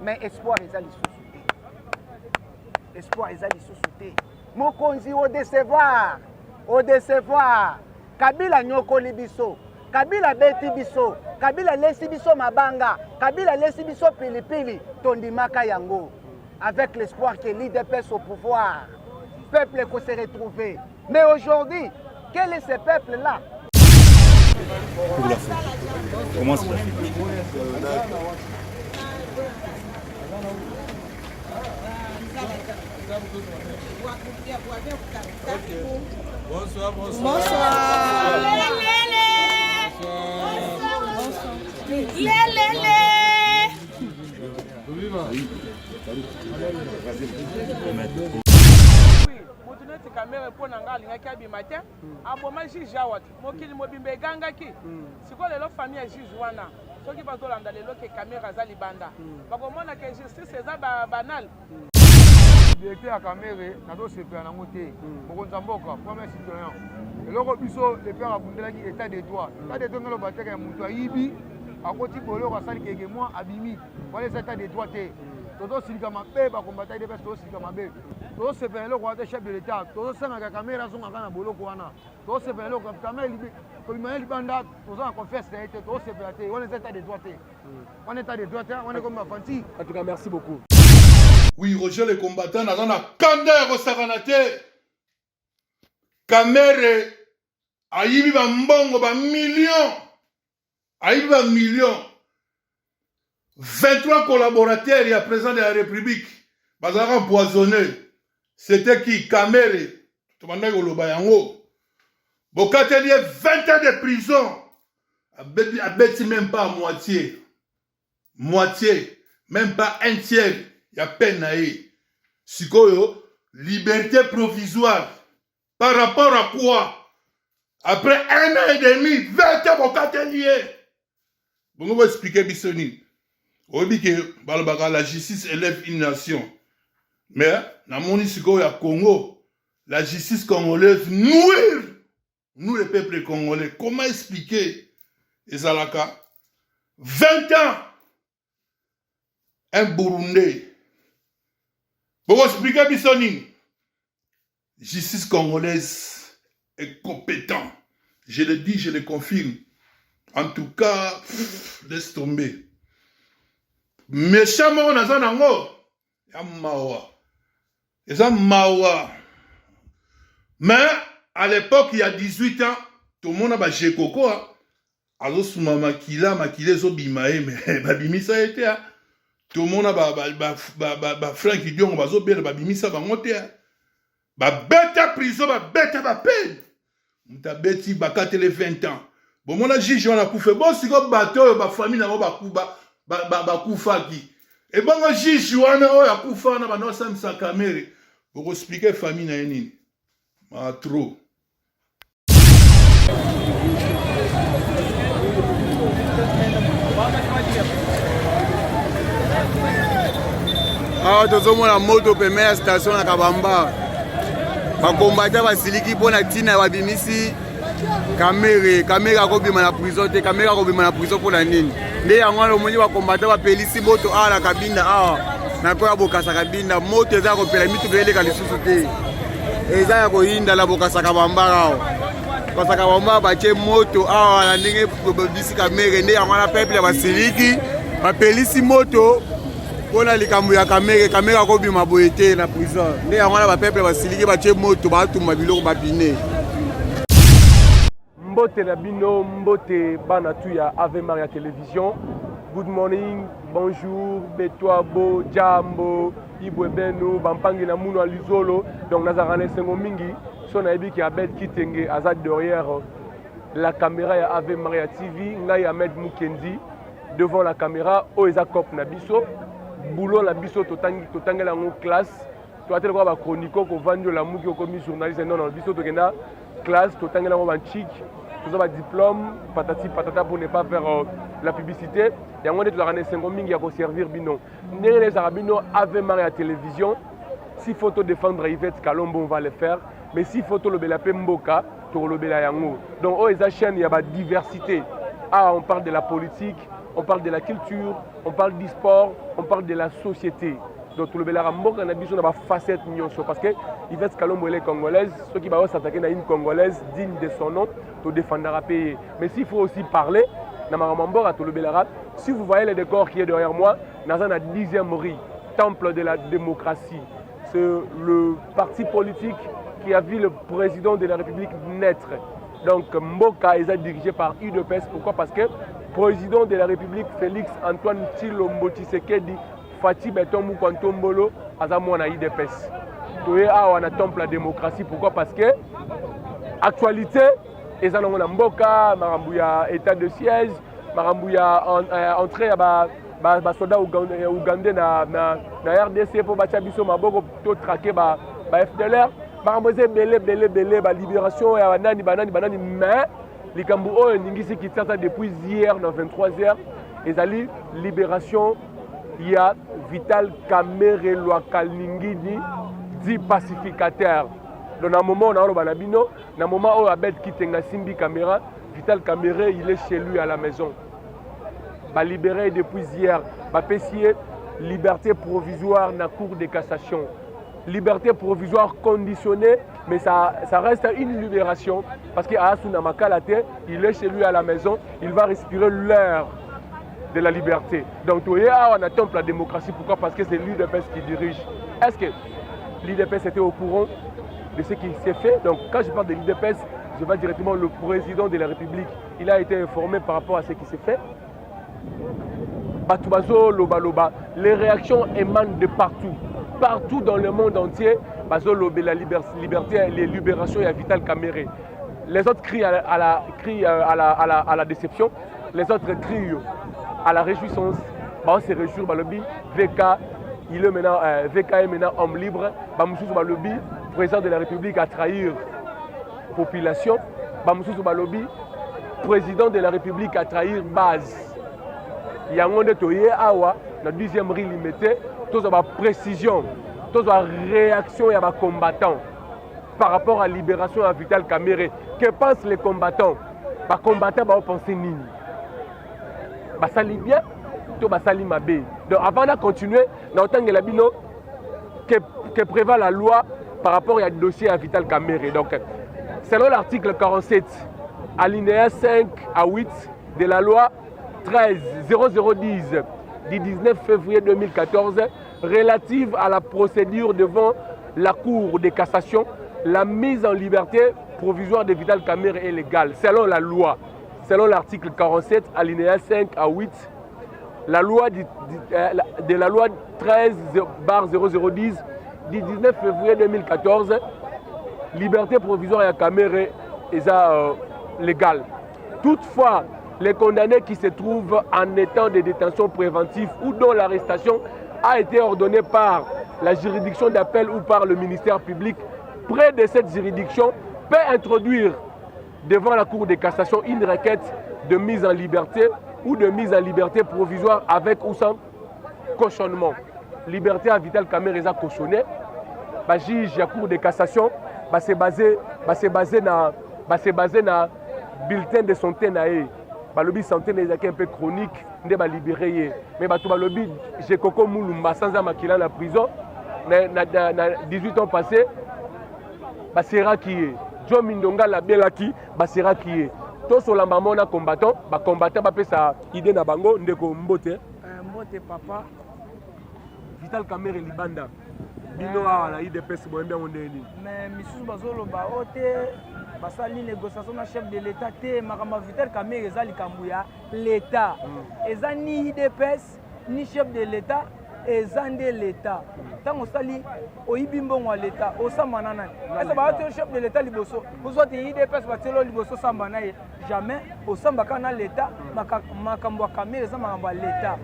mais espoir ezali sous-souté. Espoir ezali sous-souté. Mokonzi au décevoir. Kabila nyokoli biso. Kabila beti biso. Kabila lesi biso mabanga. Kabila lesi biso pilipili. Tondimaka yango. Avec l'espoir que l'IDPS au pouvoir. Peuple qui se retrouver. Mais aujourd'hui, quel est ce peuple-là? Pour la fête. Comment ça se fait? Bonsoir, bonsoir. Bonsoir. Motuneti kamera po nanga alingaki abimata aboma juge awat mokili mobimbe egangaki sikoyo lelo famille ya juge wana soki bazolanda lelo ke kamera aza libanda bakomona ke justice eza banal directeur ya kamere nazosepela nango te mokonzi ya mboka premier citoyen eloko biso lepere abundelaki état de droit état de droit ngaloba teke ya moto ayibi akoti boloko asali keke mwa abimi wana eza état de droit te tozosilika mabe bakombata ide mpesi tozosilika mabe tozosepela eloko wana te chef de l'état tozosengaka kamere azongaka na boloko wana tozosepela eloko kamere kobima ye libanda toza na confiance na ye te tozosepela te wana eza état de droit te wana état de droit te wana ekomi bafanti. En tout cas, merci beaucoup. Oui, Roger le combattant, dans la kanda ya kosakanate. Kamere ayibi ba mbongo ba millions. Ayibi ba millions. 23 collaborateurs et à président de la République. Bazara empoisonné. C'était qui? Kamere. Tomanda koloba yango. Bokate lié 20 ans de prison. Abeti même pas à moitié. Moitié. Même pas un tiers. Il y a peine à y. Sikoyo, liberté provisoire. Par rapport à quoi? Après 1 an et demi, 20 ans pour catelier. Bon, on va expliquer Bissoni. On dit que la justice élève une nation. Mais, dans mon Sikoyo à Congo, la justice congolaise nuire. Nous, le peuple congolais. Comment expliquer? Ezalaka 20 ans. Un Burundais. Pour expliquer Bissoni, justice congolaise est compétente. Je le dis, je le confirme. En tout cas, laisse tomber. Méchant mort dans un ango. Ya mawa. Et ça mawa. Mais à l'époque, il y a 18 ans, tout le monde a bâché coco. Alors, sous ma makila zo bimae, mais babimi ça a été. Tout le monde a frère qui dit on va zo bien babimisa ba monter ba beta prison ba beta ba peine muta beti ba 20 ans bon mon juge on a kufa bon si ko bateau ba famille na ba kuba ba kufa ki et bon juge wana o ya kufa na ba no samsa kamere pour expliquer famille na nini ma trop. awa tozomona moto pembeni ya station na Kabamba bakombata basiliki mpo na ntina babimisi kamere akobima na prison te kamere akobima na prison mpo na nini nde yango wana omoni bakombata bapelisi moto awa na Kabinda awa na mpo ya bokasa Kabinda moto eza ya kopela mituka eleka lisusu te eza ya koyinda na bokasa Kabamba awa bokasa Kabamba batie moto awa na ndenge babimisi kamere nde yango wana peuple ya basiliki bapelisi moto pona likambo ya kamere akobima boye te na prison nde yango wana bapeuple basiliki batie moto batumba biloko bapine. Mbote na bino, mbote bana tu ya Ave Maria Télévision. Good morning, bonjour, betwabo, jambo, ibwebenu, bampangi na muno alizolo. Donc nazarane sengo mingi, so na ebi ki Abed Kitenge azad derrière la caméra ya Ave Maria TV, ngai Ahmed Mukendi devant la caméra, oeza kop na biso. Boulot la biso totangi la classe to atele ko ba chroniqueur ko vandio la muki ko mi journaliste non biso to kenda classe totangi la ba chic to ba diplôme patati patata pour ne pas faire la publicité ya ngone to la rane sengo mingi ya ko servir bino ndenge les arabino Ave Maria Télévision si photo défendre Yvette Kalombo on va le faire mais si photo le bela pemboka to le bela yango donc eza chaîne ya ba diversité on parle de la politique on parle de la culture, on parle du sport, on parle de la société. Donc tout le monde a une facette parce que Yvette Kalombo est congolaise, ceux qui vont s'attaquer à une congolaise digne de son nom, tout défendra payer. Mais s'il faut aussi parler, si vous voyez le décor qui est derrière moi, dans la 10e rue, temple de la démocratie, c'est le parti politique qui a vu le président de la République naître. Donc Mboka est dirigé par UDPS. Pourquoi? Parce que le président de la République, Félix Antoine Tshilombo Tshisekedi, Fatih Betomou Kwantombolo, Azamou na UDPS. Toye a un temple de la démocratie. Pourquoi? Parce que actualité, ils ont un Mboka, Marambouya état de siège, Marambouya entrée à soldats ougandais na RDC pour Bachabiso Maboko to traquer ba FDLR. Marambouya belé ba libération et banani mais likambu o ningisi qui tata depuis hier dans 23h et ali libération il y a Vital Kamerhe Lwakalingidi dit pacificateur. Dans un moment, on a dans un moment où Abed quitte Simbi Caméra, Vital Kamerhe, il est chez lui à la maison. Bah, libéré depuis hier, bah, pessier, liberté provisoire dans la cour de cassation. Liberté provisoire conditionnée, mais ça reste une libération. Parce qu'Asuna Makalate, il est chez lui à la maison, il va respirer l'air de la liberté. Donc, on attend la démocratie. Pourquoi? Parce que c'est l'UDPS qui dirige. Est-ce que l'UDPS était au courant de ce qui s'est fait? Donc, quand je parle de l'UDPS, je vais directement le président de la République. Il a été informé par rapport à ce qui s'est fait. Batubazo, Loba Loba. Les réactions émanent de partout. Partout dans le monde entier, Bazo Lobé, la liberté, les libérations et à Vital Kamerhe. Les autres crient à la déception. Les autres crient à la réjouissance. On se réjouit, VK, il est maintenant, VK est maintenant homme libre. Le président de la République a trahir la population. Le président de la République a trahir base. Il y a un monde qui awa dans la 10e rue limitée. Tous ont précision, tous ont réaction et combattants par rapport à la libération à Vital Kamerhe. Que pensent les combattants? Les combattants vont penser nini? Ça lit bien, tout ça lit bien. Donc avant de continuer, que prévoit la loi par rapport à dossier à Vital Kamerhe. Donc, selon l'article 47, alinéa 5 à 8 de la loi 13-0010 du 19 février 2014 relative à la procédure devant la Cour de cassation, la mise en liberté provisoire de Vital Kamerhe est légale. Selon la loi, selon l'article 47, alinéa 5 à 8, la loi de la loi 13-0010 du 19 février 2014, liberté provisoire à Kamerhe est légale. Toutefois, les condamnés qui se trouvent en état de détention préventive ou dont l'arrestation a été ordonnée par la juridiction d'appel ou par le ministère public, près de cette juridiction peut introduire devant la Cour de cassation une requête de mise en liberté ou de mise en liberté provisoire avec ou sans cautionnement. Liberté à Vital Kamerhe est cautionné. Le juge de la Cour de cassation s'est basé dans le bulletin de santé. Le santé est un peu chronique, il est libéré. Mais le j'ai Koko Moulumba sans amakila la prison, 18 ans passés, c'est qui John Mindonga la Belaki, c'est qui tous les combattants, les combattants ont sa idée na bango, ndeko mbote. Mbote papa. Vital Kamerhe libanda. Bino ala IDPS boembe ondeni. Mais misusu bazoloba ote basali négociation na chef de l'état te makamba Vital Kamerhe eza likambu ya l'état. Eza ni IDPS ni chef de l'état eza nde l'état. Tango sali oyibi mbongo ya l'état osamba nani. Esa ba ote chef de l'état liboso. Ozoti IDPS batelo liboso samba na jamais osamba kana l'état makambo ya Kamerhe eza makambo ya l'état.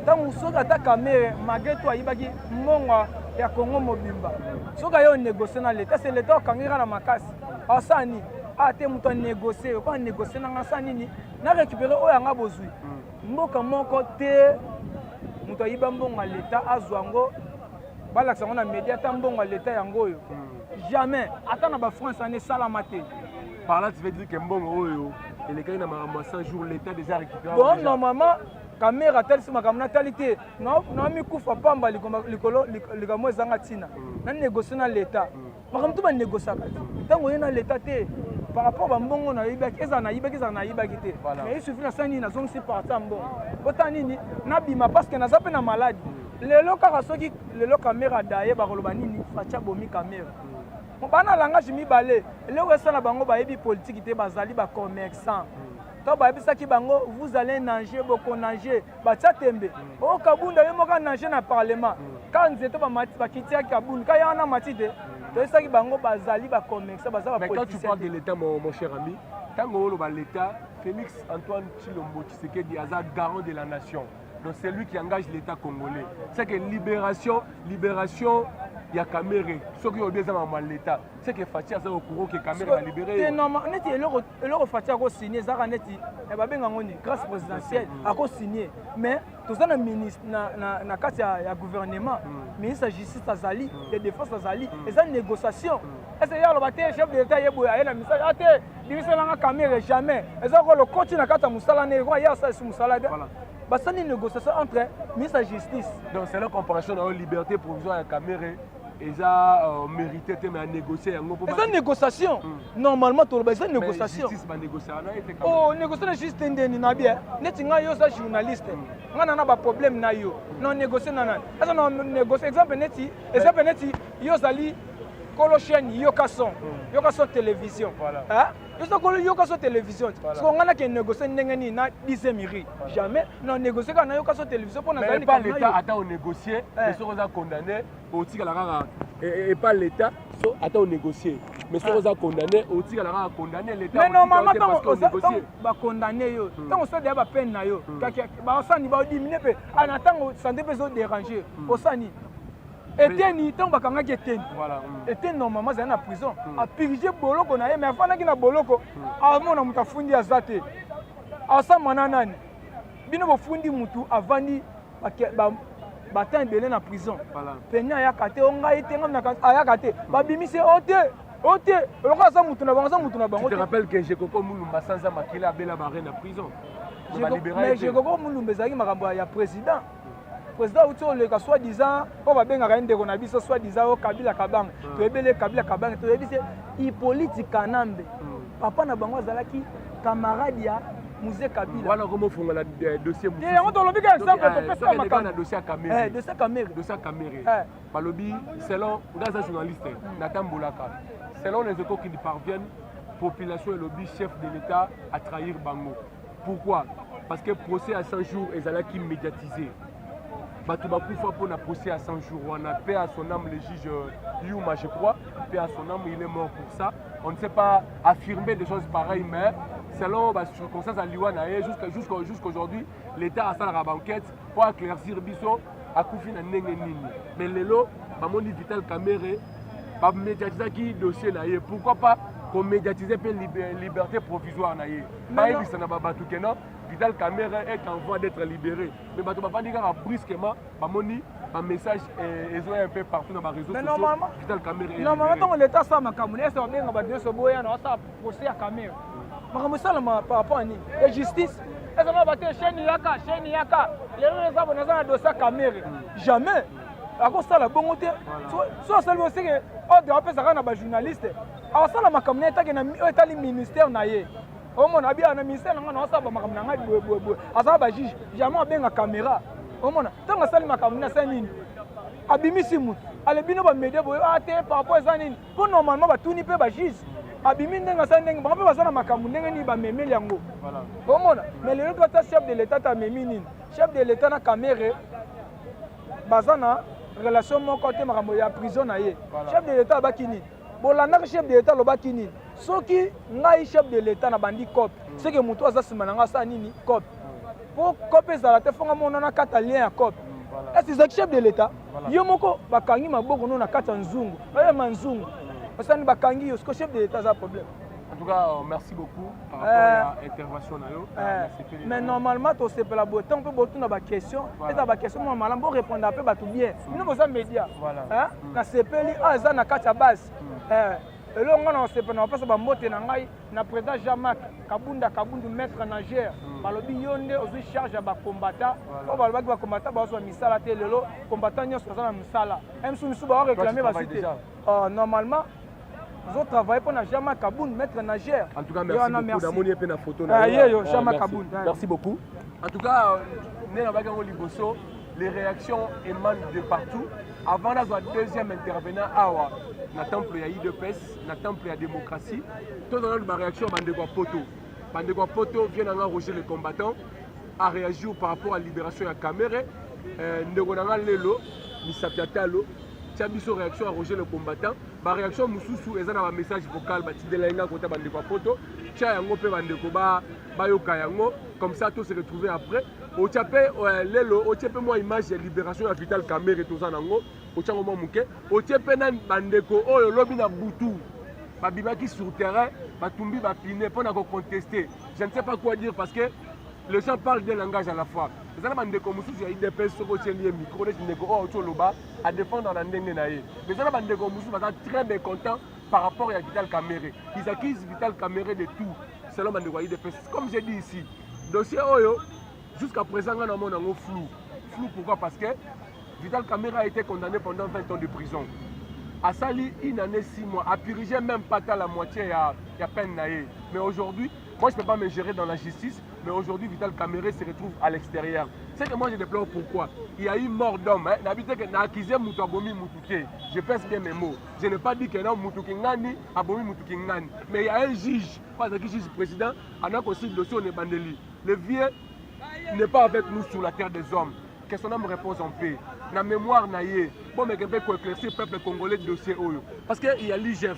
Tango soka ta Kamerhe malgré toi yibaki mbongo ya Congo mobimba. Soka yo négocier na l'état, c'est l'état kangira na makasi. Asani ate muto négocier, ko négocier na ngasani ni na récupérer oyanga bozui. Mboka moko te muto yiba mbongo ya l'état azwango balakisa na média ta mbongo ya l'état yango yo. Jamais ata na ba France ane salama te. Par là tu veux dire que mbongo oyo et les gars na 100 jours l'état déjà récupéré. Bon normalement caméra talisi makambo na tali te na mikufa pamba likambo ezanga ntina na négocie na l'état makambo to banégociaka ntango oye na l'état te par rapport bambongo nayibaki ezala nayibaki ezala nayibaki te mais isuffit nasala nini nazongisi parta mbongo ota nini nabima parce que naza mpe na maladi lelo kaka soki lelo caméra daye bakoloba nini fatia bomi caméra bana langage mibale eloko esala bango bayebi politique te bazali bacommerçant to bayebisaki bango vous allez nager bokonager batia tembe o kabunda ye moko nager na parlement ka nzete bakitiaki kabunda ka ya wana mati te toyesaki bango bazali bacommerçant bazali mais quand tu parles de l'état mon cher ami ntango oloba l'état Félix Antoine Tshilombo Tshisekedi aza garant de la nation. Donc c'est lui qui engage l'État congolais. C'est que libération, il y a Kamere. Ce qui est au deuxième moment l'État. C'est que Fatia a au courant que Kamere va libérer. C'est normal. Le Fatia a signé, Zara Neti, et Babé Ngangoni, grâce présidentielle, a signé. Mais tout ça, le ministre, il y a gouvernement, ministre de la justice Azali, de défense Azali, et ça, une négociation. Est-ce qu'il y a le chef de l'État, il y a un message, il y a un Kamere jamais. Et ça, le continent, il y a un Moussala, il y a un Moussala. C'est une négociation entre le ministre de la justice. Donc c'est la comparaison de la liberté provisoire à Kamere. Ils ont mérité de négocier. C'est une négociation. Normalement, c'est une négociation. Oh, négocier juste un déni na bien. Net nga yo sa journaliste. Nga na ba problème na yo. Non négocier na. Asa non négocier exemple neti yo sali kolo chaîne yo kason télévision. Hein? Yo sa kolo yo kason télévision. Parce qu'on a que négocier ndenge ni na 10 miri. Jamais non négocier kana yo kason télévision pour na zali pas l'état attend négocier et ceux qui ont condamné au tika la et pas l'état attend négocier. Mais ceux qui ont condamné au tika la condamné l'état. Mais normalement tant ba condamné yo. Tant on se dit ba peine na yo. Ba osani ba diminuer pe en attendant santé besoin déranger. Osani Eteni tant bakanga keteni. Voilà. Eteni normalement c'est en prison. A piriger boloko na ye mais afana ki na boloko avant na mutafundi azate. Asa mananani. Bino bofundi mutu avandi batin belé na prison. Voilà. Penya ya kate onga itenga na aya kate. Babimisi ote. Lokwa sa mutu na bango. Je te rappelle que Jekoko Mulumba sanza makila bela bare na prison. Mais Jekoko Mulumba zaki makambo ya président. Président outi oleka soi-disant po babengaka ndeko na biso soi-disant o Kabila Kabanga. Toyebele Kabila Kabanga toyebise Hippolyte Kanambe. Papa na bango azalaki camarade ya Musée Kabila. Voilà comment font le dossier Musée. Et on te lobby exemple to pesa makana dossier Kamere. Dossier Kamere. Dossier Kamere. Par lobby selon un journaliste Nathan Boulaka. Selon les échos qui parviennent, population et lobby chef de l'État à trahir Bango. Pourquoi? Parce que procès à 100 jours est qui médiatisé. Batoubakou fois pour un procès à 100 jours. On a paix à son âme le juge Youma, je crois. Paix à son âme, il est mort pour ça. On ne sait pas affirmer des choses pareilles, mais selon les circonstances à Liwana, jusqu'aujourd'hui, l'État a fait la banquette pour éclaircir Bisso à Koufina Nengenini. Mais le lot, comme on dit Vital Kamere, pas médiatiser qui dossier naïe. Pourquoi pas qu'on médiatise la liberté provisoire naïe. Pas ça n'a pas battu que non. Vital Kamere est en voie d'être libéré. Mais tu ne vas pas dire brusquement, un message est un peu partout dans les réseaux sociaux. Vital Kamere est normalement, l'État ça m'a camouflé. Est-ce qu'on a bien ce boyan, on a procès à Kamere. Mais ça par rapport à la justice. Est-ce qu'on a battu chaîne Yaka. Les gens ont un dossier à Kamere. Jamais. À cause de ça, la bonne côté. Soit seulement aussi que on peut s'arrêter à journaliste. Alors ça, la communauté qui est le ministère naïe. Au moins, on a un ministère, on a un juge, jamais on a une caméra. Au moins, tant que ça, ma caméra, c'est une abimisimu. Allez, bien, on va m'aider par rapport à ça. Pour normalement, tout n'y peut pas juge. Abimi n'est pas ça, on va faire ma caméra, on va m'aimer l'ango. Au moins, mais le chef de l'État a m'aimer. Chef de l'État a caméra. Bazana, relation mon côté, ma prison naïe. Chef de l'État a bakini. Bon, la chef de l'État a bakini. Ce qui est chef de l'État na bandi cop, c'est que mutu aza simananga sa nini cop. Pour cop ça la te fonga mon na kata lien ya cop. Est-ce que chef de l'État? Yo moko bakangi maboko no na kata nzungu. Ba manzungu. Parce que bakangi yo, ce que chef de l'État a problème. En tout cas, merci beaucoup par rapport à l'intervention. Mais normalement, tu sais pas la beauté, on peut beaucoup dans la question. Et dans la question, on peut répondre un peu tout bien. Nous, nous sommes médias. Voilà. Na CPLI, ça na kata base. Et là, on a passe à Mbote Nangai, na président Jean-Marc Kabunda Kabundu, maître nageur. Balobi Yonde, aussi charge à combattant. On va le combattant, on va misala telelo, combattant nyos na misala. Même si nous va réclamer la cité. Normalement, nous avons travaillé pour Jean-Marc Kabund, maître nageur. En tout cas, merci beaucoup. Merci beaucoup. En tout cas, les réactions émanent de partout. Avant la deuxième intervenant, na temple ya IDPS, na temple ya démocratie, tout dans la réaction, Bandegwa Poto. Bandegwa Poto vient d'engager les combattants à réagir par rapport à la libération de Kamere. Ndegonanga Lelo, Misapiatalo, Tiabiso réaction à Roger le combattant. Ma réaction, Moussoussou, ils ont un message vocal, Batidelenga côté Bandegwa Poto. Tia Yango pe Bandeko Bayoka Yango, comme ça tout se retrouver après. Au Tchapé, Lelo, au Tchapé, moi, image de libération de Vital Kamere et tout ça, au Tchapé, au Tchapé, Bandeko, oh, le lobby na Boutou, Babimaki sur terrain, Batumbi, Bapiné, pour contester. Je ne sais pas quoi dire parce que les gens parlent d'un langage à la fois. Les gens Bandeko, Moussou, il y a des personnes qui ont un micro, oh, Tcholoba, à défendre dans la Ndengenaye. Les gens Bandeko, Moussou, sont très mécontents par rapport à Vital Kamere. Ils accusent Vital Kamere de tout, selon Bandeko, comme j'ai dit ici. Dossier Oyo, jusqu'à présent, on a un flou. Flou pourquoi? Parce que Vital Kamere a été condamné pendant 20 ans de prison. A sali une année 6 mois, a purgé même pas la moitié, il y a peine naïe. Mais aujourd'hui, moi je ne peux pas me gérer dans la justice, mais aujourd'hui Vital Kamere se retrouve à l'extérieur. C'est que moi je déplore pourquoi. Il y a eu mort d'homme. N'habitez que n'accusé Moutabomi Moutouké. Je pèse bien mes mots. Je n'ai pas dit que non Moutouké-Ngani, Abomi Moutouké-Ngani. Mais il y a un juge, pas un juge président, on a aussi le dossier on est bandeli. Le vieux n'est pas avec nous sur la terre des hommes. Que son âme repose en paix. La mémoire naïe. Bon, mais il faut éclaircir le peuple congolais de dossier Oyo. Parce qu'il y a l'IGF.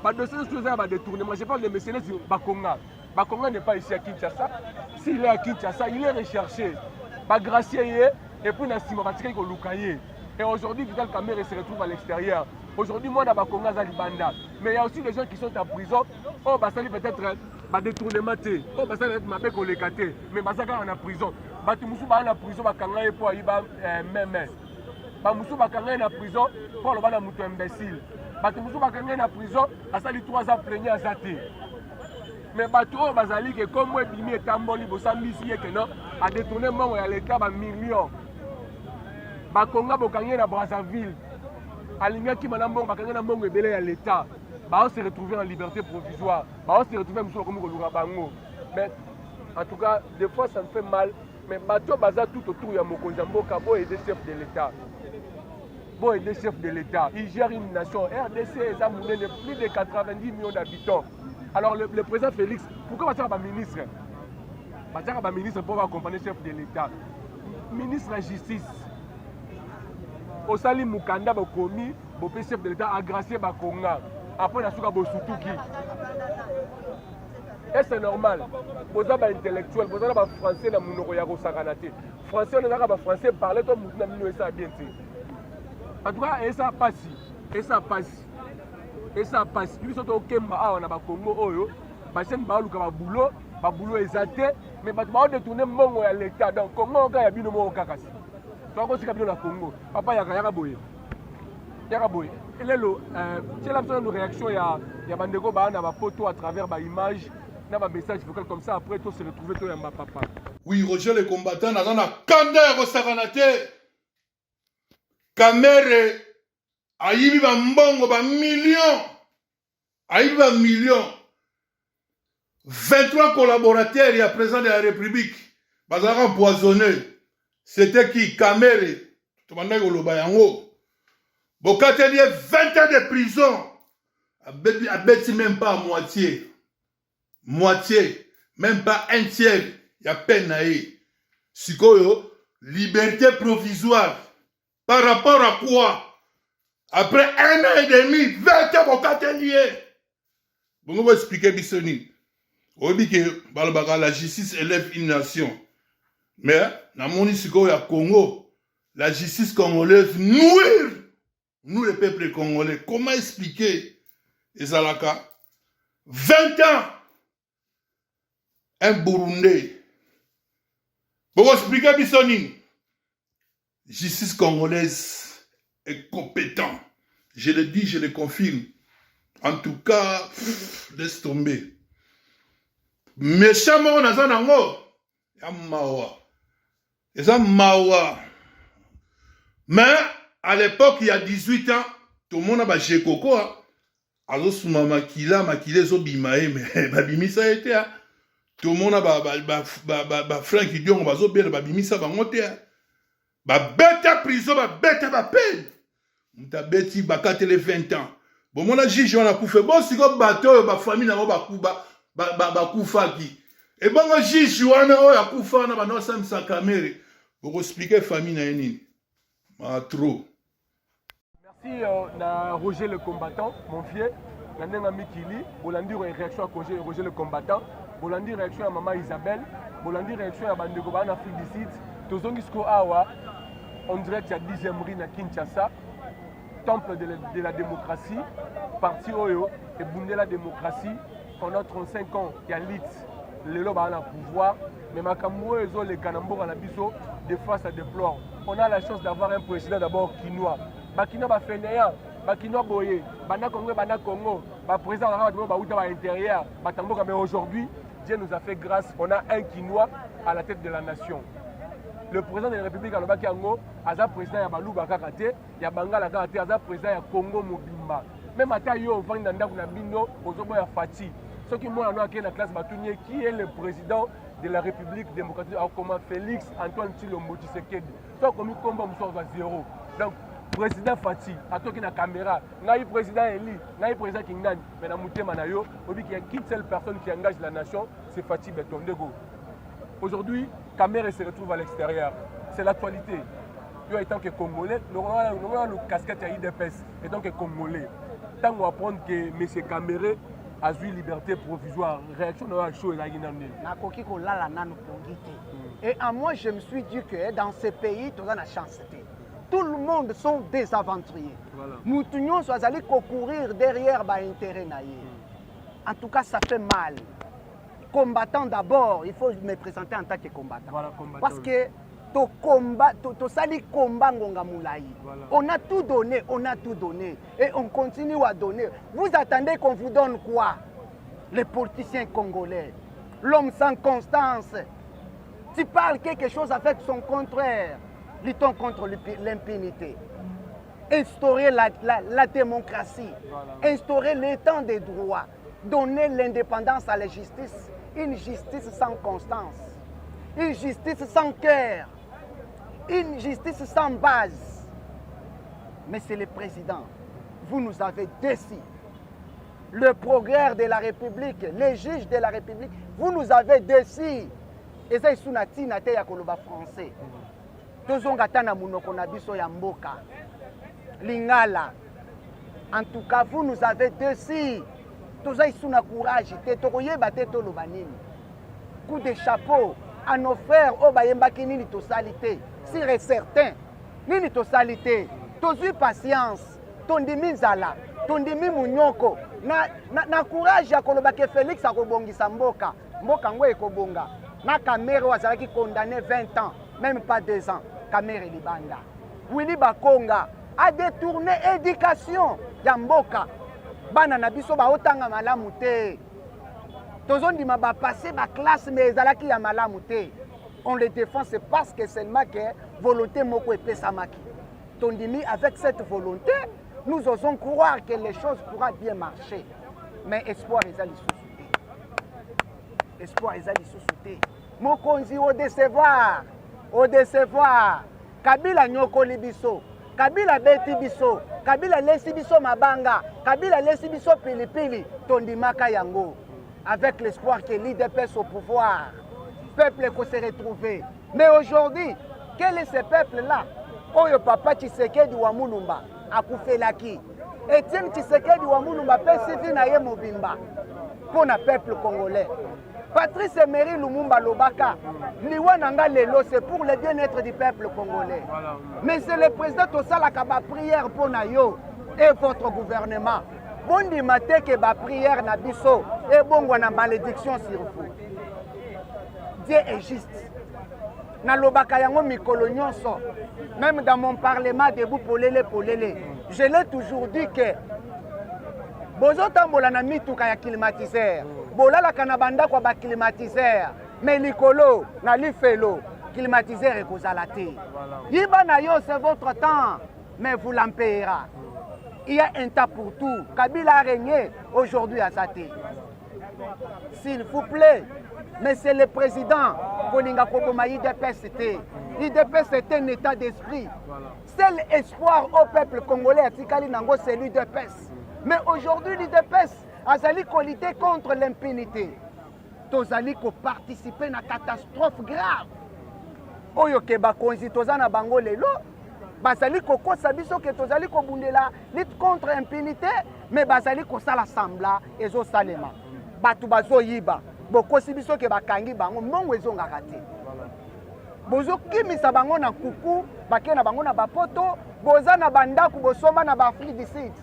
Le dossier de détournement. Je parle de messieurs sur Bakonga. Bakonga n'est pas ici à Kinshasa. S'il est à Kinshasa, il est recherché. Gracier et puis Nassima Batika Lukaye. Et aujourd'hui, Vital Kamere se retrouve à l'extérieur. Aujourd'hui, moi, dans Bakonga, Zalibanda. Mais il y a aussi des gens qui sont en prison. Oh, bah, ça peut-être. Détournement, oh, bah, ça va être ma bec au lécaté. Mais bah, ça va en prison. Batumoussou va en prison, va kangaye pour Aïba même. Bamoussou va kangaye en prison pour le bana moutou imbécile. Batumoussou va kangaye en prison, à ça, les 3 ans pléniers à Zate. Mais Batou, Bazali, que comme moi, Bimi et Tamboli, Bossambisi, et que non, a détourné mon à l'État, un million. Bakonga, Bokangaye à Brazzaville. Alinga qui m'a bon, Bakangaye à Mongo et Belé à l'État. On s'est retrouvé en liberté provisoire. On s'est retrouvé comme Bango. Mais en tout cas, des fois ça me fait mal. Mais Bato Baza tout autour, il y a Mokonjambo Kabo et des chefs de l'État. Bon, et des chefs de l'État. Ils gèrent une nation. RDC est plus de 90 millions d'habitants. Alors le président Félix, pourquoi Baza n'est pas ministre? Baza n'est pas ministre pour accompagner le chef de l'État. Ministre de la Justice. Au Sali Mukanda, Bokomi, le chef de l'État a gracié Bakonga. Après, il y a Bosutuki. Et c'est normal. Vous avez des intellectuels, vous avez des français dans le monde. Français, on a des français parler comme nous ça bien. En tout cas, et ça passe. Et ça passe. Et ça passe. Ils sont au Kemba, on a des Congo, parce que le boulot est athée, mais ils ont détourné mon à l'État. Donc, comment on a bien au Kakasi? Donc, on a bien au Congo. Papa, il y a Yaraboye. Yaraboye. Et là, c'est la réaction, il y a Bandego Bahana, ma photo à travers ma image, un message vocal comme ça, après tout se retrouver tout ma papa. Oui, Roger le combattant, dans un Kander au Saranate, Kamere, Aïbi va mbongo, va millions, Aïbi va millions, 23 collaborateurs, il y a présent de la République, Bazara empoisonné, c'était qui? Kamere, tout le monde est au Lobayango. Bokateli 20 ans de prison. Abeti même pas à moitié. Moitié. Même pas un tiers. Il y a peine à y. Sikoyo, liberté provisoire. Par rapport à quoi? Après 1 an et demi, 20 ans Bokateli. Bon, on va expliquer Bissoni. On dit que la justice élève une nation. Mais, dans mon Sikoyo à Congo, la justice congolaise nuire. Nous, le peuple congolais, comment expliquer Ezalaka 20 ans, un Burundais. Pour expliquer Bissoni, justice congolaise est compétente. Je le dis, je le confirme. En tout cas, laisse tomber. Méchant moko naza nango, ya mawa. Eza mawa. Mais à l'époque, il y a 18 ans, tout le monde a baché coco. Alors, souma makila zo bimae, mais babimisa était. Tout le monde a Frank Dion, bazo bien, babimisa bangote. Bête prison, bête peine. Mta beti bakatele 20 ans. Bon, mon juge, on a coupé. Bon, si vous bateau, ba famille, na ba koufaki. Et bon, juge, on a coupé, na ba no sam sa caméra. Pour expliquer famille na nini. Trop. Merci na Roger le combattant, mon vieux. Nanenga Mikili, Bolandi réaction à Roger le combattant. Bolandi réaction à maman Isabelle. Bolandi réaction à Bandego en Afrique du Sud. Tozongisko Awa, on dirait qu'il y a 10e rue na Kinshasa. Temple de la démocratie. Parti Oyo et Bundé la démocratie. Pendant 35 ans, il y a l'élite. Le lobe a le pouvoir. Mais Makambo et les Kanambo à la biso, des fois ça déplore. On a la chance d'avoir un président d'abord quinois. Bakinois ba fainéant, Bakinois boyé, Bana Congo, Bana Congo, ba président de l'intérieur, Batamboka. Mais aujourd'hui, Dieu nous a fait grâce. On a un quinois à la tête de la nation. Le président de la République Aloba Kiango, Aza président ya Balouba Kakate, ya Bangala Kakate, Aza président ya Congo Mobimba. Même à Tayo, on va dans la Bino, aux hommes à Fati. Ce qui moi, dans la classe Batounier, qui est le président de la République démocratique, comme Félix Antoine Tshilombo Tshisekedi. Donc, comme il combat, nous sommes à 0. Donc, président Fati, à toi qui a la caméra, il président Eli, il président Kingnan, mais dans Mouté Manayo, on dit qu'il y a qu'une seule personne qui engage la nation, c'est Fati Betondego. Aujourd'hui, Kamere se retrouve à l'extérieur. C'est l'actualité. Lui, étant que Congolais, nous avons le casquette à IDPS, étant que Congolais. Tant qu'on apprend que M. Kamere a eu liberté provisoire, réaction dans la chose, là, il y a et à moi, je me suis dit que dans ces pays, tu as la chance. Tout le monde sont des aventuriers. Nous tous allés concourir derrière l'intérêt. En tout cas, ça fait mal. Combattant d'abord, il faut me présenter en tant que combattant. Voilà, combattant. Parce que on a tout donné, et on continue à donner. Vous attendez qu'on vous donne quoi? Les politiciens congolais, l'homme sans constance. Tu parles quelque chose avec son contraire. Luttons contre l'impunité. Instaurer la démocratie, instaurer l'état des droits, donner l'indépendance à la justice, une justice sans constance, une justice sans cœur, une justice sans base. Mais c'est le président. Vous nous avez déçus. Le progrès de la République, les juges de la République, vous nous avez déçus. Et ça, c'est une français. Lingala. En tout cas, vous nous avez déçus. Tous les courage, coup de chapeau à nos frères au Bayembaki ni salité. Sûr et certain, ni salité. Tous eu patience, tondimi zala, tondimi munyoko. Na courage ya kolobake Félix akobongisa mboka. Mboka ngo ekobonga. Na Kamere wazalaki condamné 20 ans, même pas 2 ans. Kamere libanda. Willy Bakonga a détourné éducation ya mboka. Bana na biso ba otanga malamu te. Tozondi ma ba passer ba classe mais ezalaki ya malamu te. On le défend c'est parce que seulement que volonté moko epesamaki. Tondimi avec cette volonté, nous osons croire que les choses pourront bien marcher. Mais espoir ezali sous-souté. Espoir ezali sous-souté. Mokonzi au décevoir. Au décevoir. Kabila nyokoli biso. Kabila beti biso, Kabila lesi biso mabanga, Kabila lesi biso pilipili, tondimaka yango. Avec l'espoir que l'IDPS au pouvoir, peuple peut se retrouver. Mais aujourd'hui, quel est ce peuple-là? Oyo papa Tshisekedi wa Mulumba, akufelaki. Etienne Tshisekedi wa Mulumba, pesifi na ye mobimba. Pour le peuple congolais. Patrice Emery Lumumba Lobaka, Liwananga Lelo, c'est pour le bien-être du peuple congolais. Voilà. Mais c'est le président Tosala qui a prière pour Nayo et votre gouvernement. Bondi mate que ba prière na biso et bongo na malédiction sur vous. Dieu est juste. Na lobaka yango mikolo nyonso. Même dans mon parlement debout polele polele, je l'ai toujours dit que bozotambola na mituka ya climatiseur bolalaka na bandako ba climatiseur mais likolo na lifelo climatiseur ekozala te yiba na yo c'est votre temps mais vous l'empayera. Il y a un temps pour tout. Kabila a régné aujourd'hui à Saté. S'il vous plaît, mais c'est le président Kolinga Koboma IDPS-T. IDPS est un état d'esprit. Seul espoir au peuple congolais, c'est l'IDPS. Mais aujourd'hui, l'IDPS a lutter contre l'impunité. Tozali ko participer à une catastrophe grave. Oyo keba konzi tozana bango lelo. Bazali koko sabiso ke tozali ko bundela lutte contre impunité, mais bazali ko sala sambla ezo salema. Batu bazo yiba. Boko sibiso ke bakangi bango mbongo ezo ngakate. Bozo kimisa bango na kuku, bakena bango na bapoto, boza na bandaku bosomba na Afrique du Sud.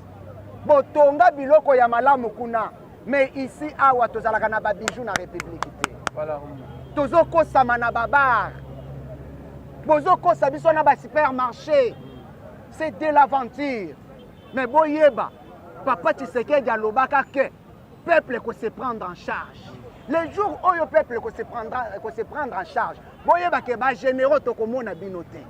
Botonga biloko ya malamu kuna. Mais ici awa tozalaka na ba bijou na République te. Voilà. Tozo ko samana babar. Bozo ko sabiso na ba supermarché. C'est de l'aventure. Mais boyeba, papa Tshisekedi alobaka que peuple ko se prendre en charge. Les jours où le peuple ko se prendre en charge. Boyeba ke ba généraux to komona binoté.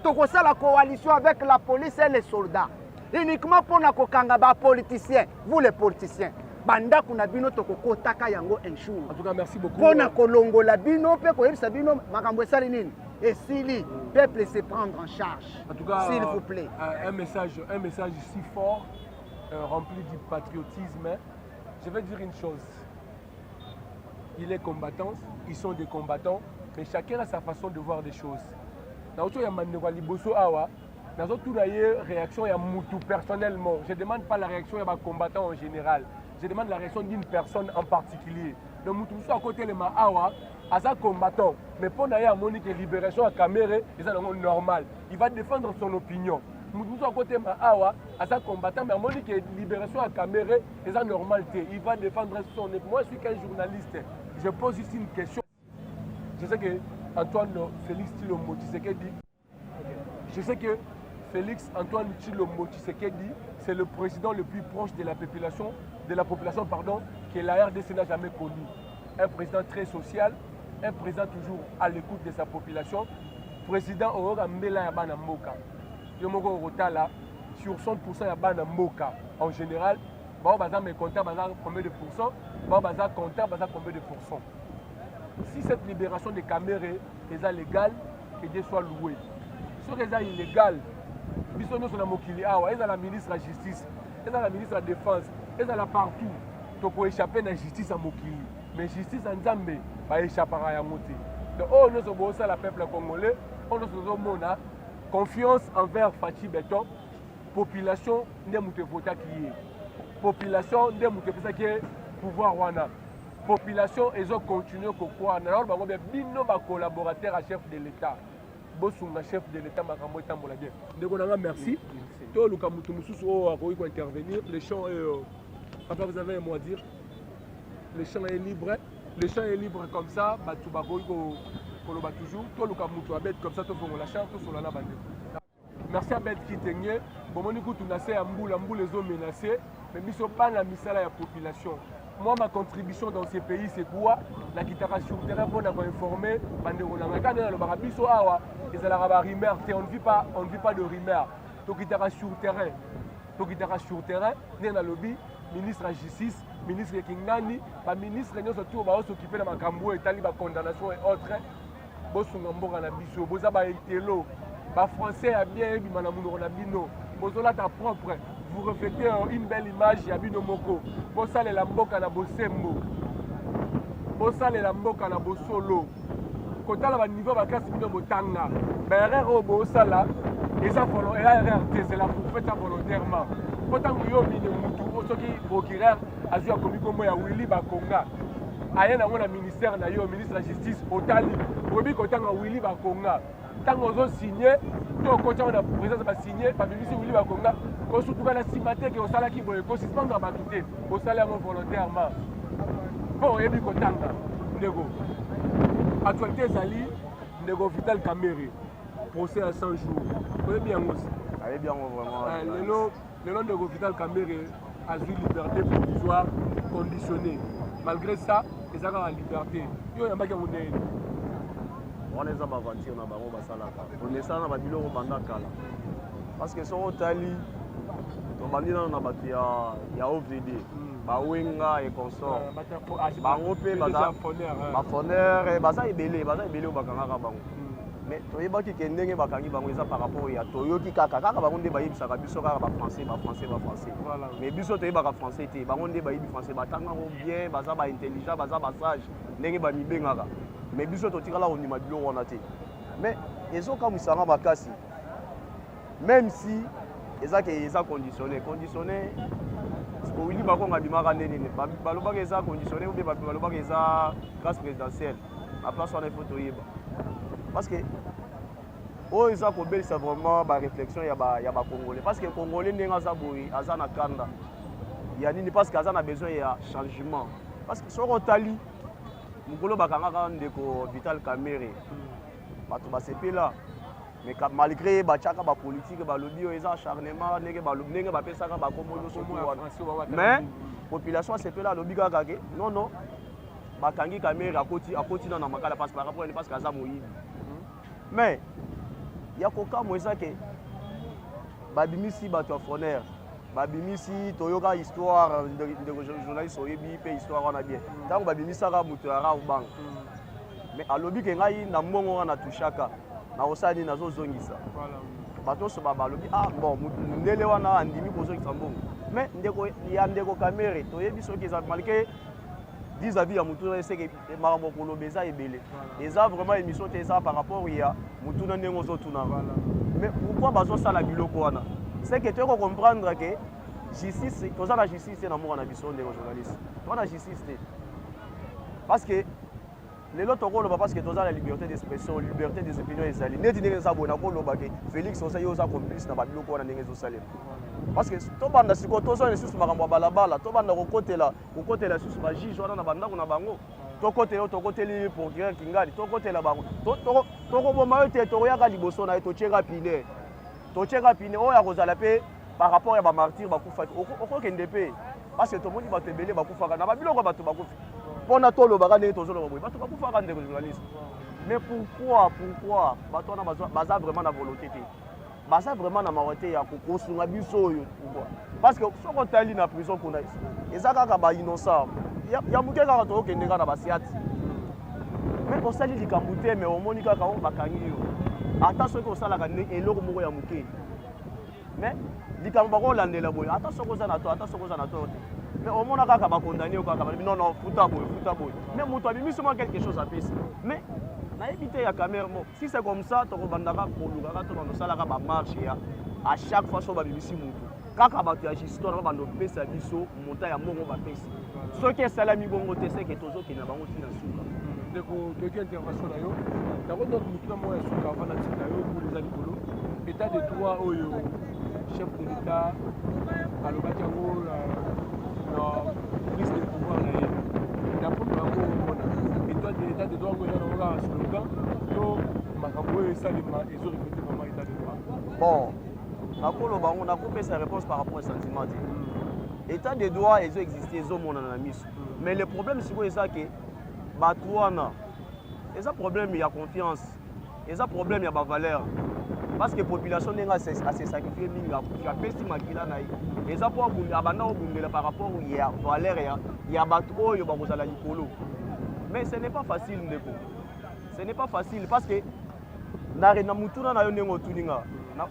To ko sala coalition avec la police et les soldats. Uniquement pour na ko kanga ba politiciens, vous les politiciens. Banda kuna bino to ko taka yango un jour. En tout cas, merci beaucoup. Pour na kolongo la bino pe ko yebisa bino makambo sali nini. Et si le peuple se prendre en charge, en tout cas, s'il vous plaît. Un message si fort, rempli du patriotisme. Je vais dire une chose. Il est combattant, ils sont des combattants, mais chacun a sa façon de voir des choses. Dans le réaction, il y a Moutou personnellement. Je ne demande pas la réaction d'un combattant en général. Je demande la réaction d'une personne en particulier. Donc Moutou à côté de Maawa, à sa combattant, mais pour d'ailleurs Monique libération à Caméra, c'est normal. Il va défendre son opinion. Moutou à côté de Maawa, à sa combattant, mais Monique libération à Caméra, c'est normal. Il va défendre son opinion. Moi, je suis qu'un journaliste. Je pose ici une question. Je sais que Antoine Félix Tshilombo Tshisekedi, je sais que Félix Antoine Tshilombo Tshisekedi, c'est le président le plus proche de la population, que la RDC n'a jamais connu. Un président très social, un président toujours à l'écoute de sa population. Président Aurora Mbela Yabana Mboka. Yomoko Rotala, sur 100% Yabana Mboka. En général, Baza me compta combien de pourcents, Baza compta combien de pourcents. Si cette libération des caméras est légale, que Dieu soit loué. Si elle est illégale, bisous sur la Mokili Awa, elle est la ministre de la Justice, elle est la ministre de la Défense, elle est là partout. Donc pour échapper à la justice à Mokili. Mais justice en Zambé va échapper à la montée. Donc nous avons ça le peuple congolais, on a confiance envers Fachi Beton, population ne mute vota qui est. Population ne mute ça qui est pouvoir wana. Population ils ont continué à croire. Alors bah bino ba collaborateur à chef de l'État. Bosunga chef de l'État makambo etambola bien. Donc on a merci. To luka mutu mususu o akoki intervenir. Le champ est papa vous avez un mot à dire. Le champ est libre. Le champ est libre comme ça, batu bakoki ko loba toujours. To luka mutu abet comme ça to fongo la champ to solana bande. Merci à Bet Kitenge. Bon moni kutu na se ambula les hommes menacés, mais biso pas la misala ya population. Moi, ma contribution dans ces pays, c'est quoi? La guitare sur le terrain pour informer. On ne vit pas de rumeurs. Donc, guitare sur le terrain. Donc, guitare sur le terrain. Nous avons lobby, ministre de la Justice, ministre de Kingani, ministre de surtout va s'occuper de ma camboué, la condamnation et autres. Bosungambo na biso, bozaba itelo. Ba français a bien eu manamuno na bino. Bozola ta propre. Vous reflétez une belle image ya bino moko. Bosale la mboka na bosembo. Bosale la mboka na bosolo. Kota la niveau ba classe bino botanga. Ba erreur o bosala et ça follow et la erreur c'est la pour faire ça volontairement. Kota nguyo mine mutu osoki procureur azua komiko mo ya Willy Bakonga. Aya na mona ministère na yo ministre de la justice otali. Obi kota nga Willy Bakonga. Tango ozo signer to kota na président ba signer pa ministre Willy Bakonga. Surtout quand la cimatière qui est au salaire qui est au suspens dans ma touté, au salaire volontairement. Bon, et puis Kotanga, Nego. Actualité Zali, Nego Vital Kamere, procès à 100 jours. Vous avez bien aussi. Allez bien, vraiment. Le nom de Nego Vital Kamere, a eu liberté provisoire conditionnée. Malgré ça, ils ont la liberté. Yo yamba ke munene. On est à aventure na bango basalaka. On est ça na babilo banda kala. Parce que son tali to bandina na batia ya OVD. Ba wenga et consort. Bango pe baza bafoneur et baza ebele o bakanga bango. Mais toyebaki ke ndenge bakangi bango eza par rapport ya toyoki kaka bango nde bayebisaka biso kaka ba français. Mais biso toyebaka français te bango nde bayebi français batanga ngo bien baza ba intelligent baza ba sage ndenge ba mibengaka. Mais biso totikala ondima bilo wana te. Mais ezokamwisanga makasi. Même si eza conditionné oui bakonga bimaka ndeni balobaka eza conditionné ou bien balobaka eza grâce présidentielle à place wana il faut toyeba. Parce que eza kobelisa vraiment ba réflexion ya ba congolais parce que congolais ndenge aza boye aza na kanda ya nini parce que aza na besoin ya changement parce que soko tali mukolo bakangaka ndeko Vital Kamerhe bato basepela mais malgré bachaka ba politique balobi eza acharnement ndenge bapesaka bakombo nyonso wana mais population sepela lobi kaka ke non bakangi Kamerhe akoti na makala parce que aza moyibi. Mais ya kokamo eza ke babimisi bato ya foner babimisi toyoka histoire de journaliste oyebi pe histoire wana bien ntango babimisaka moto ya raubang mais alobi ke ngai na mbongo wana tushaka na osala nini nazozongisa bato nyonso balobi bon ndele wana andimi kozongisa mbongo mais ndeko Kamerhe toyebi soki eza malgré vis-à-vis ya mutuna eseke makambo koloba eza ebele eza vraiment émission te eza par rapport ya mutuna ndenge ozotuna mais pourquoi bazosala biloko wana c'est que toyoko comprendre que justice toza na justice na moko na biso ndeko journaliste toza na justice te parce que lelo tokoloba parce que toza na liberté d'expression liberté des opinions ezali neti ndenge eza boye nakoloba ke Félix oza yo oza complice na babiloko wana ndenge ezosalema parce que tobanda sikoyo tozwa lisusu makambo ya balabala tobanda kokotela lisusu bajuge wana na bandako na bango tokoteli procureur Kingali tokotela bango tokoboma yo te tokoyaka liboso na ye totieka pine oyo akozala mpe par rapport ya bamartyre bakufaki okokende mpe parce que tomoni bato ebele bakufaka na babiloko bato bakufi mpona tolobaka ndenge tozoloba boye bato bakufaka ndeko journaliste. Mais pourquoi bato wana baza vraiment na volonté te baza vraiment na marote ya kokosunga biso oyo parce que soki otali na prison kuna eza kaka bainnocent ya moke kaka tokokende kaka na basiati mais osali likambo te mais omoni kaka o bakangi yo ata soki osalaka eloko moko ya moke mais likambo bakolandela boye ata soki oza na to te mais omona kaka bakondane yo kaka non futa boye mais moto abimisi mwa quelque chose apesi mais nayebi te ya Kamerhe si c'est comme ça tokobandaka kolukaka to bandosalaka bamarche ya à chaque fois so babimisi motu kaka bato ya justoire babanda opesa biso monta ya mbongo bapesi soki esalami bongo te seke tozokende bango ntina suka ndeko toyoki intervention na yo yango donc motuna moko ya suka avanda ntina na yo mpona eza likolo état de droit oyo chef de l'état alobaki yango na prise de pouvoir na ye napomo yango omona état de droit ngoya nango slogan to makambo oyo esalema ezorepete vraiment état de droit. Bon nakoloba ngo nakopesa réponse par rapport au sentiment te état de droit ezoexiste ezomonana na miso mais le problème sikoyo eza ke bato wana eza problème ya confiance eza problème ya bavaleur parce que population ndenge ase sacrifie mingi akufi apesi makila na ye eza mpo abanda obundela par rapport ya valeur ya bato oyo bakozala likolo. Mais ce n'est pas facile ndeko ce n'est pas facile parce que na mutuna na yo ndenge otuninga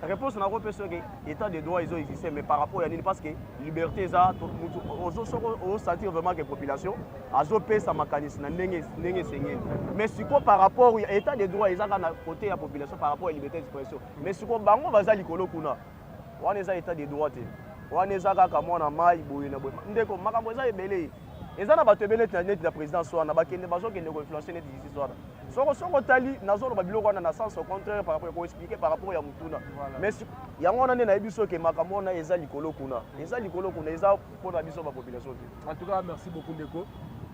réponse na kopesa ke état de droit ezoexiste mais par rapport ya nini parce que liberté eza osentir vraiment que population azopesa makanisi na ndenge esengeli mais siko par rapport ya état de droit ezaka na côté ya population par rapport ya liberté d'expression mais siko bango baza likolo kuna wana eza état de droit te wana eza kaka mwana mai boye na boye ndeko makambo eza ebele eza na bato ebele neti na présidence wana bakende bazokende koinfluencer neti justice wana soko otali nazoloba biloko wana na sens au contraire par rapport ya koexpliquer par rapport ya mutuna mais yango wana nde nayebi soki makambo wana eza likolo kuna eza mpona biso bapopulation te. En tout cas merci beaucoup ndeko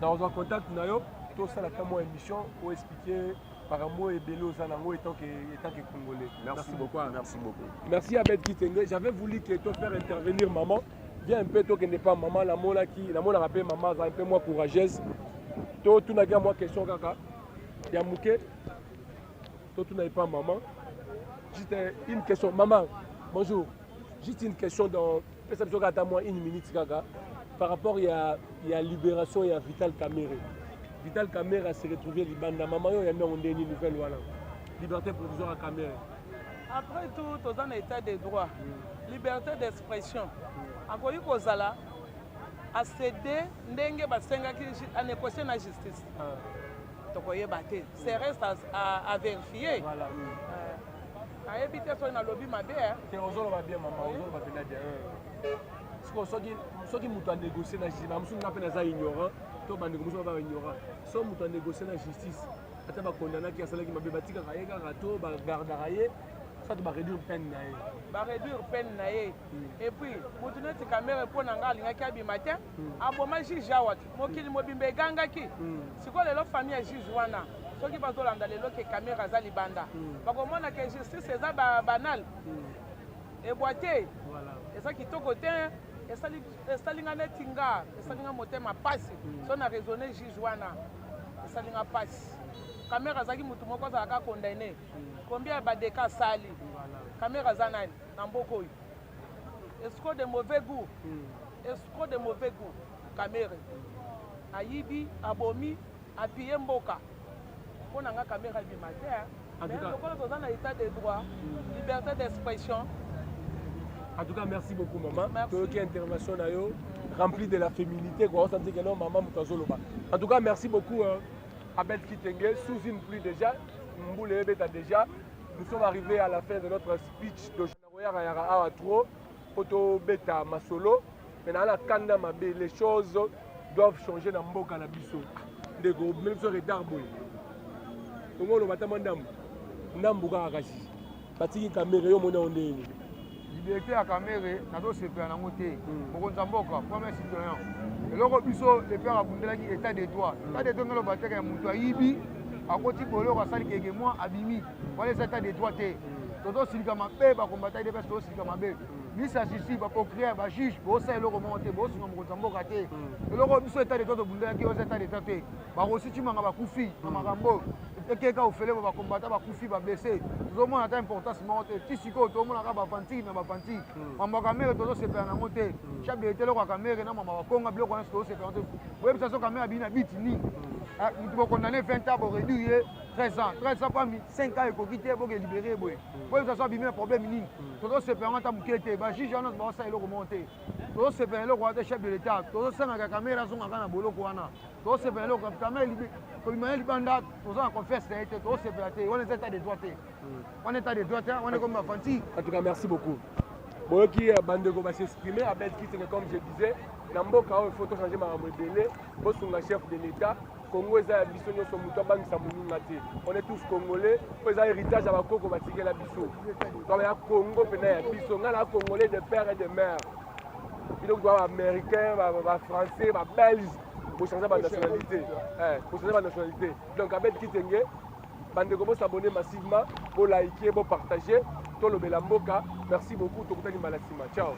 nazwa contact na yo tosalaka mwa émission oexpliquer makambo ebele oza nango etant que congolais. Merci beaucoup. Merci Abed Kitenge. J'avais voulu que toi faire intervenir maman viens un peu toi qui n'est pas maman la mona qui la mona rappelle maman un peu moins courageuse toi tu n'as qu'à moi question kaka ya mouké toi tu n'as pas maman juste une question maman bonjour juste une question dans perception à moi une minute kaka par rapport il y a libération il y a Vital Kamerhe s'est retrouvé Libanda maman il y a une nouvelle voilà liberté provisoire à Kamerhe. Après tout, tous en état de droit, liberté d'expression. Encore une chose là, à céder, n'engue basenga qui a négocié la justice. Donc vous voyez, c'est reste à vérifier. Voilà. À éviter son lobby ma bien. C'est aux autres bien maman, aux autres bien bien. Ce qui m'a négocié la justice, je suis un peu ignorant. Toi, tu es ignorant. Si tu as négocié la justice, tu as condamné qui a salé qui m'a bâti un rato, garde ça tu vas réduire peine naïe. Va réduire peine naïe. Et puis, maintenant tu caméra pour n'anga linga qui matin. Aboma juge awat. Mo kili mo bimbe ganga ki. Si quoi les famille juge wana. Ceux qui passent dans les loques caméra za libanda. Parce que moi na que justice c'est ça banal. Et boité. Voilà. Et ça qui to côté et ça linga netinga, et ça linga motema passe. So na raisonner juge wana. Et ça linga passe. Caméra za ki mutu moko za ka condamné. Combien de cas sali? Caméra zanani, Namboko. Est-ce de mauvais goût? Est-ce de mauvais goût? Caméra. Ayibi, abomi, appuyé mboka. On a une caméra du matin. En tout cas, nous avons l'état de droit, liberté d'expression. En tout cas, merci beaucoup, maman. Merci. Qui intervention remplie de la féminité. On sent que non, maman, en tout cas, merci beaucoup, Abel Kitenge. Sous une pluie déjà. Déjà, nous sommes arrivés à la fin de notre speech de Poto Beta Masolo. Maintenant, les choses doivent changer dans Mboka Nabiso. Des gros, même sur les darboy. Comment on va t'amener Nambuka Akashi. Patiki Kamerhe, on est en ligne. Liberté à Kamerhe, nous sommes en monté. Pour Nzamboka, premier citoyen. Et là, biso les pères abundela qui état de droit. État de droit, nous battre un monto yibi. À côté de l'eau, ça dit que moi, abimi, voilà les états de droit. Toto Silikama Bé, va combattre des personnes Silikama Bé. Ni ça ici, va créer un juge, pour ça, l'eau remonter, pour ça, on va rater. Et l'eau, nous sommes état de droit de Bundela qui est aux états de droit. Va aussi, tu m'as Koufi, Marambo. Et quelqu'un au fait, va combattre, va Koufi, va blesser. Nous avons une importance, mais si tout le monde a fanti, n'a pas fanti. Maman Kamerhe, Toto se fait en monter. Chaque été, l'eau Kamerhe, n'a pas Konga, bloc, on se fait en monter. Vous voyez, ça, Kamerhe a bien habité. Nous devons condamner 20 ans pour réduire 13 ans. 13 ans, 5 ans, il faut quitter pour libérer. Pour que ça soit un problème. Tout se fait en tant que juge, on va remonter. Tout se fait le chef de l'État. Tout se fait en caméra, on va en bolo. Tout se fait en caméra, comme il banda, tout ça en confesse, tout se fait on est état de droit. On est état de droit, on est comme ma fanti. En tout cas, merci beaucoup. Bon, qui Bandeko va s'exprimer, Abel Kitenge, comme je disais, dans Mboka, il faut changer ma modèle, pour le chef de l'État. Congo est on est tous congolais, on a héritage à la Congo, la biso. Comme la Congo, on a congolais de père et de mère. Donc, américain, français, belge, pour changer ma nationalité. Pour changer ma nationalité. Donc, avec Kitenge, Bandeko va s'abonner massivement, pour liker, pour partager. Tolo Belamboka, merci beaucoup. Ciao.